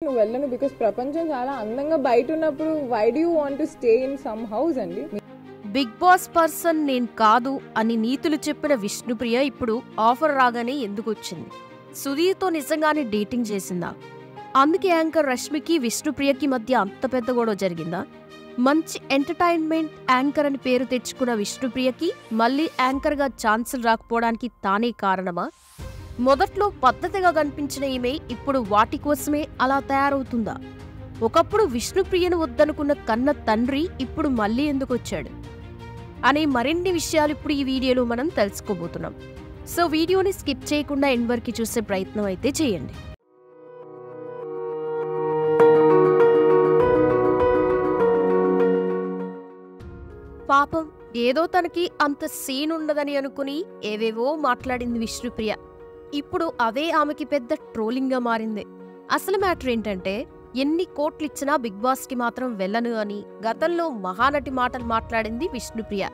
నువ్వు వెళ్ళను బికాస్ ప్రపంచం చాలా అందంగా బయట ఉన్నప్పుడు why do you want to stay in some house అండి. బిగ్ బాస్ పర్సన్ నేను కాదు అని నీతులు చెప్పిన విష్ణుప్రియ ఇప్పుడు ఆఫర్ రాగానే ఎందుకు వచ్చింది? సుధీర్తో నిజంగానే డేటింగ్ చేసిందా? అందుకే యాంకర్ రష్మికి విష్ణుప్రియకి మధ్య అంత పెద్ద గొడవ జరిగిందా? మంచి ఎంటర్టైన్మెంట్ యాంకర్ అని పేరు తెచ్చుకున్న విష్ణుప్రియకి మళ్ళీ యాంకర్గా ఛాన్సులు రాకపోవడానికి తానే కారణమా? మొదట్లో పద్ధతిగా కనిపించిన ఈమె ఇప్పుడు వాటి కోసమే అలా తయారవుతుందా? ఒకప్పుడు విష్ణుప్రియను వద్దనుకున్న కన్న తండ్రి ఇప్పుడు మళ్ళీ ఎందుకు వచ్చాడు అనే మరిన్ని విషయాలు ఇప్పుడు ఈ వీడియోలో మనం తెలుసుకోబోతున్నాం. సో వీడియోని స్కిప్ చేయకుండా ఎండ్ వరకు చూసే ప్రయత్నం అయితే చేయండి. పాపం ఏదో తనకి అంత సీన్ ఉండదని అనుకుని ఏవేవో మాట్లాడింది విష్ణుప్రియ. ఇప్పుడు అవే ఆమెకి పెద్ద ట్రోలింగ్గా మారింది. అసలు మ్యాటర్ ఏంటంటే, ఎన్ని కోట్లిచ్చినా బిగ్ బాస్కి మాత్రం వెళ్ళను అని గతంలో మహానటి మాటలు మాట్లాడింది విష్ణుప్రియ.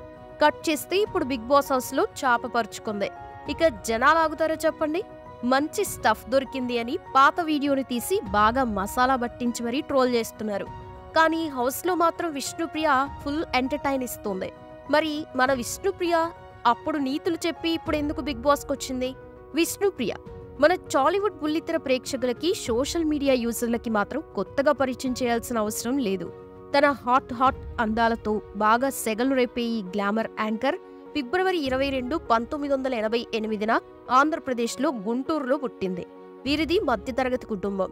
కట్ చేస్తే ఇప్పుడు బిగ్ బాస్ హౌస్లో చాపపరుచుకుంది. ఇక జనాలు ఆగుతారో చెప్పండి? మంచి స్టఫ్ దొరికింది అని పాత వీడియోని తీసి బాగా మసాలా పట్టించి మరీ ట్రోల్ చేస్తున్నారు. కానీ హౌస్లో మాత్రం విష్ణుప్రియ ఫుల్ ఎంటర్టైన్ ఇస్తుంది. మరి మన విష్ణుప్రియ అప్పుడు నీతులు చెప్పి ఇప్పుడు ఎందుకు బిగ్ బాస్కి వచ్చింది? విష్ణుప్రియ మన టాలీవుడ్ బుల్లితెర ప్రేక్షకులకి, సోషల్ మీడియా యూజర్లకి మాత్రం కొత్తగా పరిచయం చేయాల్సిన అవసరం లేదు. తన హాట్ అందాలతో బాగా సెగలు రేపే ఈ గ్లామర్ యాంకర్ ఫిబ్రవరి 22, 1988న ఆంధ్రప్రదేశ్లో గుంటూరులో పుట్టింది. వీరిది మధ్యతరగతి కుటుంబం.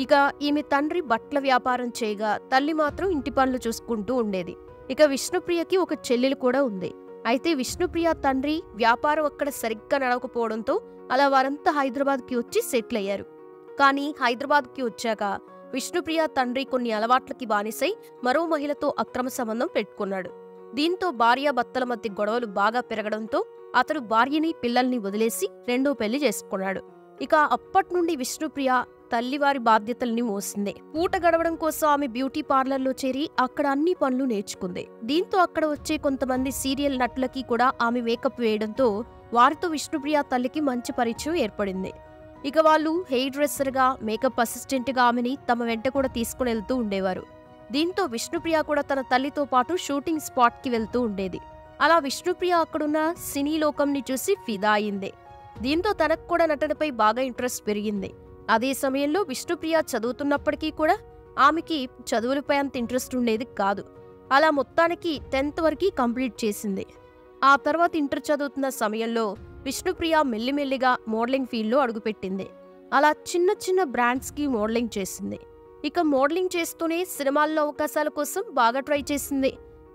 ఇక ఈమె తండ్రి బట్టల వ్యాపారం చేయగా తల్లి మాత్రం ఇంటి పనులు చూసుకుంటూ ఉండేది. ఇక విష్ణుప్రియకి ఒక చెల్లెలు కూడా ఉంది. అయితే విష్ణుప్రియ తండ్రి వ్యాపారం అక్కడ సరిగ్గా నడవకపోవడంతో అలా వారంతా హైదరాబాద్కి వచ్చి సెటిల్ అయ్యారు. కానీ హైదరాబాద్కి వచ్చాక విష్ణుప్రియ తండ్రి కొన్ని అలవాట్లకి బానిసై మరో మహిళతో అక్రమ సంబంధం పెట్టుకున్నాడు. దీంతో భార్యాభర్తల మధ్య గొడవలు బాగా పెరగడంతో అతడు భార్యని, పిల్లల్ని వదిలేసి రెండో పెళ్లి చేసుకున్నాడు. ఇక అప్పటి నుండి విష్ణుప్రియ తల్లివారి బాధ్యతల్ని మోసింది. పూట గడవడం కోసం ఆమె బ్యూటీ పార్లర్లో చేరి అక్కడ అన్ని పనులు నేర్చుకుంది. దీంతో అక్కడ వచ్చే కొంతమంది సీరియల్ నటులకి కూడా ఆమె మేకప్ వేయడంతో వారితో విష్ణుప్రియ తల్లికి మంచి పరిచయం ఏర్పడింది. ఇక వాళ్ళు హెయిర్ డ్రెస్సర్గా, మేకప్ అసిస్టెంట్గా ఆమెని తమ వెంట కూడా తీసుకుని వెళ్తూ ఉండేవారు. దీంతో విష్ణుప్రియ కూడా తన తల్లితో పాటు షూటింగ్ స్పాట్కి వెళ్తూ ఉండేది. అలా విష్ణుప్రియ అక్కడున్న సినీ లోకంని చూసి ఫిదా అయింది. దీంతో తనకు కూడా నటనపై బాగా ఇంట్రెస్ట్ పెరిగింది. అదే సమయంలో విష్ణుప్రియ చదువుతున్నప్పటికీ కూడా ఆమెకి చదువులపై అంత ఇంట్రెస్ట్ ఉండేది కాదు. అలా మొత్తానికి 10th వరకు కంప్లీట్ చేసింది. ఆ తర్వాత ఇంటర్ చదువుతున్న సమయంలో విష్ణుప్రియ మెల్లిమెల్లిగా మోడలింగ్ ఫీల్డ్లో అడుగుపెట్టింది. అలా చిన్న చిన్న బ్రాండ్స్కి మోడలింగ్ చేసింది. ఇక మోడలింగ్ చేస్తూనే సినిమాల్లో అవకాశాల కోసం బాగా ట్రై చేసింది.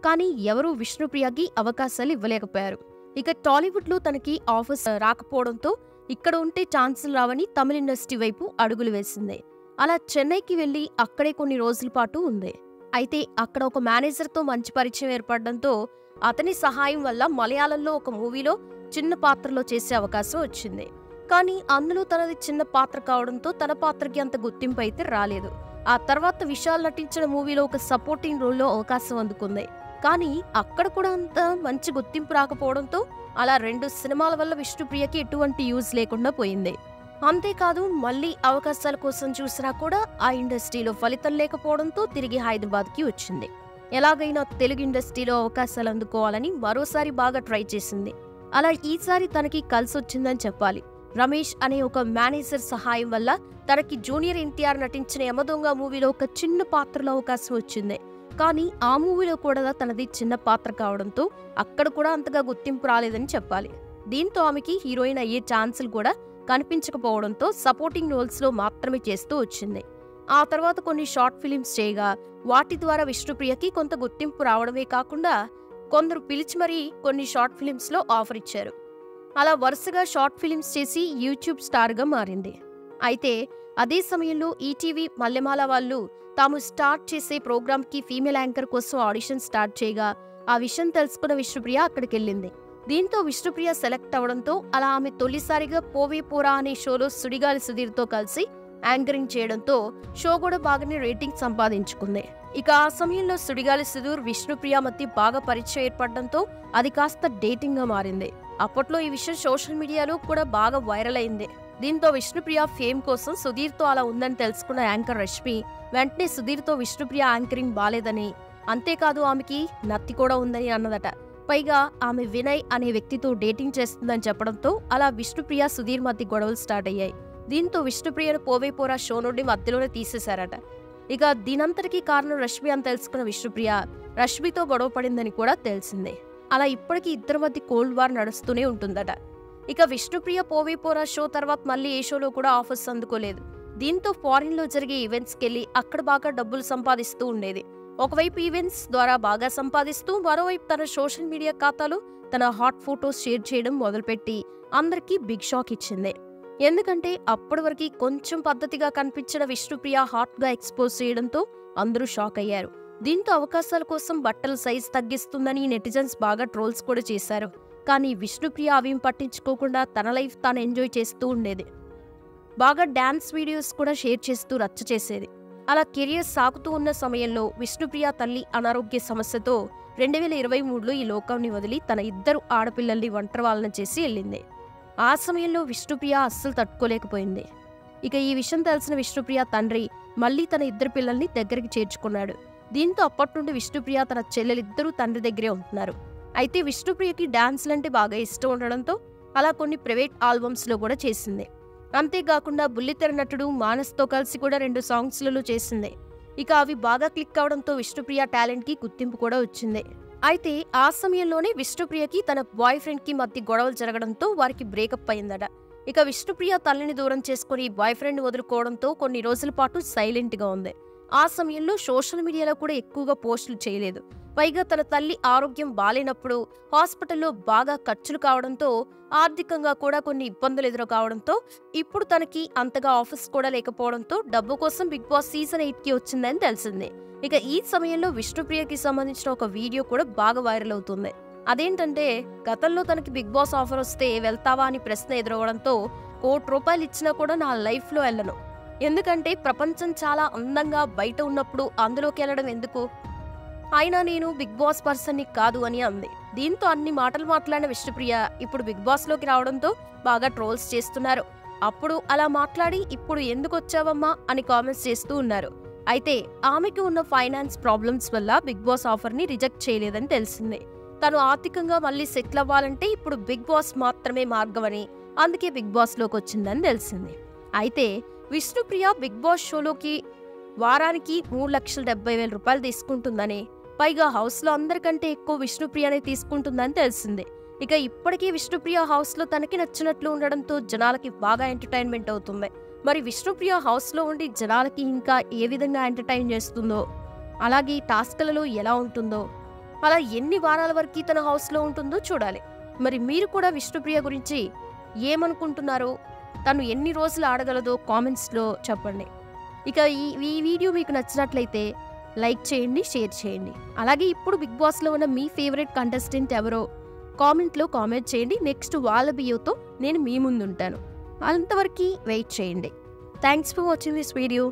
కానీ ఎవరూ విష్ణుప్రియకి అవకాశాలు ఇవ్వలేకపోయారు. ఇక టాలీవుడ్లో తనకి ఆఫర్స్ రాకపోవడంతో ఇక్కడ ఉంటే ఛాన్సులు రావని తమిళ ఇండస్ట్రీ వైపు అడుగులు వేసింది. అలా చెన్నైకి వెళ్లి అక్కడే కొన్ని రోజుల పాటు ఉంది. అయితే అక్కడ ఒక మేనేజర్తో మంచి పరిచయం ఏర్పడడంతో అతని సహాయం వల్ల మలయాళంలో ఒక మూవీలో చిన్న పాత్రలో చేసే అవకాశం వచ్చింది. కానీ అందులో తనది చిన్న పాత్ర కావడంతో తన పాత్రకి అంత గుర్తింపు అయితే రాలేదు. ఆ తర్వాత విశాల్ నటించిన మూవీలో ఒక సపోర్టింగ్ రోల్లో అవకాశం అందుకుంది. కానీ అక్కడ కూడా అంత మంచి గుర్తింపు రాకపోవడంతో అలా 2 సినిమాల వల్ల విష్ణుప్రియకి ఎటువంటి యూజ్ లేకుండా పోయింది. అంతేకాదు మళ్ళీ అవకాశాల కోసం చూసినా కూడా ఆ ఇండస్ట్రీలో ఫలితం లేకపోవడంతో తిరిగి హైదరాబాద్కి వచ్చింది. ఎలాగైనా తెలుగు ఇండస్ట్రీలో అవకాశాలు అందుకోవాలని మరోసారి బాగా ట్రై చేసింది. అలా ఈసారి తనకి కలిసొచ్చిందని చెప్పాలి. రమేష్ అనే ఒక మేనేజర్ సహాయం వల్ల తనకి జూనియర్ ఎన్టీఆర్ నటించిన యమదొంగ మూవీలో ఒక చిన్న పాత్రలో అవకాశం వచ్చింది. కానీ ఆ మూవీలో కూడా తనది చిన్న పాత్ర కావడంతో అక్కడ కూడా అంతగా గుర్తింపు రాలేదని చెప్పాలి. దీంతో ఆమెకి హీరోయిన్ అయ్యే ఛాన్సులు కూడా కనిపించకపోవడంతో సపోర్టింగ్ రోల్స్లో మాత్రమే చేస్తూ వచ్చింది. ఆ తర్వాత కొన్ని షార్ట్ ఫిలిమ్స్ చేయగా వాటి ద్వారా విష్ణుప్రియకి కొంత గుర్తింపు రావడమే కాకుండా కొందరు పిలిచి మరీ కొన్ని షార్ట్ ఫిలిమ్స్లో ఆఫర్ ఇచ్చారు. అలా వరుసగా షార్ట్ ఫిలిమ్స్ చేసి యూట్యూబ్ స్టార్గా మారింది. అయితే అదే సమయంలో ఈటీవీ మల్లెమాల వాళ్ళు తాము స్టార్ట్ చేసే ప్రోగ్రామ్కి ఫీమేల్ యాంకర్ కోసం ఆడిషన్ స్టార్ట్ చేయగా ఆ విషయం తెలుసుకున్న విష్ణుప్రియ అక్కడికెళ్ళింది. దీంతో విష్ణుప్రియ సెలెక్ట్ అవడంతో అలా ఆమె తొలిసారిగా పోవే పోరా అనే షోలో సుడిగాలి సుధీర్తో కలిసి యాంకరింగ్ చేయడంతో షో కూడా బాగానే రేటింగ్ సంపాదించుకుంది. ఇక ఆ సమయంలో సుడిగాలి సుధీర్, విష్ణుప్రియ మధ్య బాగా పరిచయం ఏర్పడడంతో అది కాస్త డేటింగ్గా మారింది. అప్పట్లో ఈ విషయం సోషల్ మీడియాలో కూడా బాగా వైరల్ అయింది. దీంతో విష్ణుప్రియ ఫేమ్ కోసం సుధీర్తో అలా ఉందని తెలుసుకున్న యాంకర్ రష్మి వెంటనే సుధీర్తో విష్ణుప్రియ యాంకరింగ్ బాలేదని, అంతేకాదు ఆమెకి నత్తి కూడా ఉందని అన్నదట. పైగా ఆమె వినయ్ అనే వ్యక్తితో డేటింగ్ చేస్తుందని చెప్పడంతో అలా విష్ణుప్రియ సుధీర్ మధ్య గొడవలు స్టార్ట్ అయ్యాయి. దీంతో విష్ణుప్రియను పోవేపోరా షో నుండి మధ్యలోనే తీసేశారట. ఇక దీనంతటికీ కారణం రష్మి అని తెలుసుకున్న విష్ణుప్రియ రష్మితో గొడవ పడిందని కూడా తెలిసిందే. అలా ఇప్పటికీ ఇద్దరి మధ్య కోల్డ్ వార్ నడుస్తూనే ఉంటుందట. ఇక విష్ణుప్రియ పోవేపోరా షో తర్వాత మళ్ళీ ఏ షోలో కూడా ఆఫర్స్ అందుకోలేదు. దీంతో ఫారిన్ లో జరిగే ఈవెంట్స్కి వెళ్ళి అక్కడ బాగా డబ్బులు సంపాదిస్తూ ఉండేది. ఒకవైపు ఈవెంట్స్ ద్వారా బాగా సంపాదిస్తూ మరోవైపు తన సోషల్ మీడియా ఖాతాలో తన హాట్ ఫోటోస్ షేర్ చేయడం మొదలుపెట్టి అందరికీ బిగ్ షాక్ ఇచ్చింది. ఎందుకంటే అప్పటి వరకు కొంచెం పద్ధతిగా కనిపించిన విష్ణుప్రియ హాట్ గా ఎక్స్పోజ్ చేయడంతో అందరూ షాక్ అయ్యారు. దీంతో అవకాశాల కోసం బట్టల సైజ్ తగ్గిస్తుందని నెటిజన్స్ బాగా ట్రోల్స్ కూడా చేశారు. కానీ విష్ణుప్రియ అవేం పట్టించుకోకుండా తన లైఫ్ తాను ఎంజాయ్ చేస్తూ ఉండేది. బాగా డాన్స్ వీడియోస్ కూడా షేర్ చేస్తూ రచ్చ చేసేది. అలా కెరియర్ సాగుతూ ఉన్న సమయంలో విష్ణుప్రియ తల్లి అనారోగ్య సమస్యతో 2023లో ఈ లోకాన్ని వదిలి తన ఇద్దరు ఆడపిల్లల్ని ఒంటరివాళ్ళన చేసి వెళ్ళింది. ఆ సమయంలో విష్ణుప్రియ అస్సలు తట్టుకోలేకపోయింది. ఇక ఈ విషయం తెలిసిన విష్ణుప్రియ తండ్రి మళ్లీ తన ఇద్దరు పిల్లల్ని దగ్గరికి చేర్చుకున్నాడు. దీంతో అప్పటి నుండి విష్ణుప్రియ తన చెల్లెలిద్దరూ తండ్రి దగ్గరే ఉంటున్నారు. అయితే విష్ణుప్రియకి డాన్స్లంటే బాగా ఇష్టం ఉండడంతో అలా కొన్ని ప్రైవేట్ ఆల్బమ్స్లో కూడా చేసింది. అంతేకాకుండా బుల్లితెర నటుడు మానస్తో కలిసి కూడా 2 సాంగ్స్లలో చేసింది. ఇక అవి బాగా క్లిక్ అవడంతో విష్ణుప్రియ టాలెంట్కి గుర్తింపు కూడా వచ్చింది. అయితే ఆ సమయంలోనే విష్ణుప్రియకి తన బాయ్ ఫ్రెండ్కి మధ్య గొడవలు జరగడంతో వారికి బ్రేకప్ అయిందట. ఇక విష్ణుప్రియ తల్లిని దూరం చేసుకుని బాయ్ ఫ్రెండ్ వదులుకోవడంతో కొన్ని రోజుల పాటు సైలెంట్గా ఉంది. ఆ సమయంలో సోషల్ మీడియాలో కూడా ఎక్కువగా పోస్టులు చేయలేదు. పైగా తన తల్లి ఆరోగ్యం బాలేనప్పుడు హాస్పిటల్లో బాగా ఖర్చులు కావడంతో ఆర్థికంగా కూడా కొన్ని ఇబ్బందులు ఎదురు కావడంతో ఇప్పుడు తనకి అంతగా ఆఫీస్ కూడా లేకపోవడంతో డబ్బు కోసం బిగ్ బాస్ సీజన్ 8కి వచ్చిందని తెలిసింది. ఇక ఈ సమయంలో విష్ణుప్రియకి సంబంధించిన ఒక వీడియో కూడా బాగా వైరల్ అవుతుంది. అదేంటంటే గతంలో తనకి బిగ్ బాస్ ఆఫర్ వస్తే వెళ్తావా అని ప్రశ్న ఎదురవడంతో ₹1 కోటి ఇచ్చినా కూడా నా లైఫ్లో వెళ్ళను, ఎందుకంటే ప్రపంచం చాలా అందంగా బయట ఉన్నప్పుడు అందులోకి వెళ్ళడం ఎందుకు, అయినా నేను బిగ్ బాస్ పర్సన్ని కాదు అని అంది. దీంతో అన్ని మాటలు మాట్లాడిన విష్ణుప్రియ ఇప్పుడు బిగ్ బాస్ లోకి రావడంతో బాగా ట్రోల్స్ చేస్తున్నారు. అప్పుడు అలా మాట్లాడి ఇప్పుడు ఎందుకు వచ్చావమ్మా అని కామెంట్స్ చేస్తూ ఉన్నారు. అయితే ఆమెకి ఉన్న ఫైనాన్స్ ప్రాబ్లమ్స్ వల్ల బిగ్ బాస్ ఆఫర్ ని రిజెక్ట్ చేయలేదని తెలిసింది. తను ఆర్థికంగా మళ్ళీ సెటిల్ అవ్వాలంటే ఇప్పుడు బిగ్ బాస్ మాత్రమే మార్గమని, అందుకే బిగ్ బాస్ లోకి వచ్చిందని తెలిసింది. అయితే విష్ణుప్రియ బిగ్ బాస్ షోలోకి వారానికి ₹3,70,000 తీసుకుంటుందని, పైగా హౌస్ లో అందరికంటే ఎక్కువ విష్ణుప్రియనే తీసుకుంటుందని తెలిసింది. ఇక ఇప్పటికీ విష్ణుప్రియ హౌస్ లో తనకి నచ్చినట్లు ఉండడంతో జనాలకి బాగా ఎంటర్టైన్మెంట్ అవుతుంది. మరి విష్ణుప్రియ హౌస్ లో ఉండి జనాలకి ఇంకా ఏ విధంగా ఎంటర్టైన్ చేస్తుందో, అలాగే టాస్క్లలో ఎలా ఉంటుందో, అలా ఎన్ని వారాల వరకు తన హౌస్ లో ఉంటుందో చూడాలి. మరి మీరు కూడా విష్ణుప్రియ గురించి ఏమనుకుంటున్నారో, తను ఎన్ని రోజులు ఆడగలదో కామెంట్స్ లో చెప్పండి. ఇక ఈ వీడియో మీకు నచ్చినట్లయితే లైక్ చేయండి, షేర్ చేయండి. అలాగే ఇప్పుడు బిగ్ బాస్ లో ఉన్న మీ ఫేవరెట్ కంటెస్టెంట్ ఎవరో కామెంట్లో కామెంట్ చేయండి. నెక్స్ట్ వాళ్ళ బియోతో నేను మీ ముందు ఉంటాను. అంతవరకు వెయిట్ చేయండి. Thanks for watching this video.